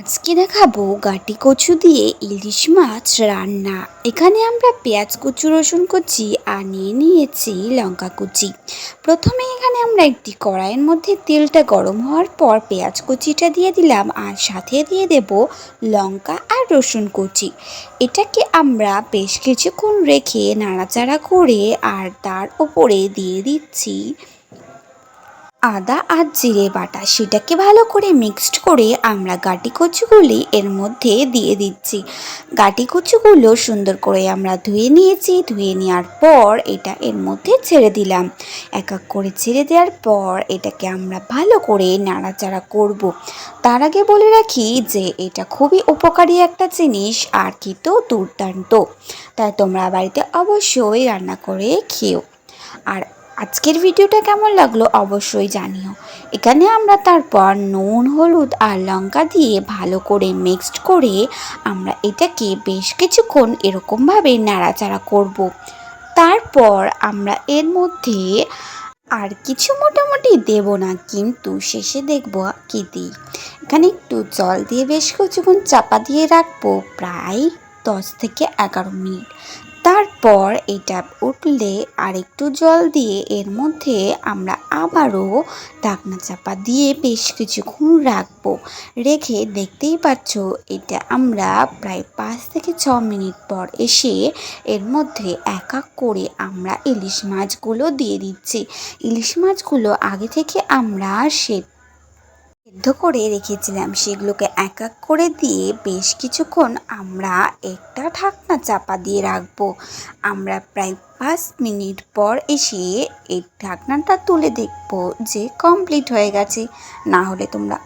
আজকে দেখাবো গাটি কচু দিয়ে ইলিশ মাছ রান্না। এখানে আমরা পেঁয়াজ কুচি, রসুন কুচি আর নিয়েছি লঙ্কা কুচি। প্রথমে এখানে আমরা একটি কড়াইয়ের মধ্যে তেলটা গরম হওয়ার পর পেঁয়াজ কুচিটা দিয়ে দিলাম আর সাথে দিয়ে দেব লঙ্কা আর রসুন কুচি। এটাকে আমরা বেশ কিছুক্ষণ রেখে নাড়াচাড়া করে আর তার ওপরে দিয়ে দিচ্ছি আদা আর জিরে বাটা। সেটাকে ভালো করে মিক্সড করে আমরা গাটি কচুগুলি এর মধ্যে দিয়ে দিচ্ছি। গাটি কচুগুলো সুন্দর করে আমরা ধুয়ে নিয়েছি। ধুয়ে নেওয়ার পর এটা এর মধ্যে ছেড়ে দিলাম। এক এক করে ছেড়ে দেওয়ার পর এটাকে আমরা ভালো করে নাড়াচাড়া করব। তার আগে বলে রাখি যে এটা খুবই উপকারী একটা জিনিস আর খেতেও দুর্দান্ত। তাই তোমরা বাড়িতে অবশ্যই রান্না করে খেও। আর আজকের ভিডিওটা কেমন লাগলো অবশ্যই জানিও। এখানে আমরা তারপর নুন, হলুদ আর লঙ্কা দিয়ে ভালো করে মিক্সড করে আমরা এটাকে বেশ কিছুক্ষণ এরকমভাবে নাড়াচাড়া করব। তারপর আমরা এর মধ্যে আর কিছু মোটামুটি দেব না, কিন্তু শেষে দেখব কি দিই। এখানে একটু জল দিয়ে বেশ কিছুক্ষণ চাপা দিয়ে রাখবো, প্রায় 10 থেকে 11 মিনিট। তারপর এটা উঠলে আর একটু জল দিয়ে এর মধ্যে আমরা আবারও ঢাকনা চাপা দিয়ে বেশ কিছুক্ষণ রাখবো। রেখে দেখতেই পাচ্ছ এটা আমরা প্রায় 5 থেকে 6 মিনিট পর এসে এর মধ্যে এক এক করে আমরা ইলিশ মাছগুলো দিয়ে দিচ্ছি। ইলিশ মাছগুলো আগে থেকে আমরা সিদ্ধ করে রেখেছিলাম, সেগুলোকে এক এক করে দিয়ে বেশ কিছুক্ষণ আমরা একটা ঢাকনা চাপা দিয়ে রাখবো। আমরা প্রায় 5 মিনিট পর এসে এই ঢাকনাটা তুলে দেখব যে কমপ্লিট হয়ে গেছে। না হলে তোমরা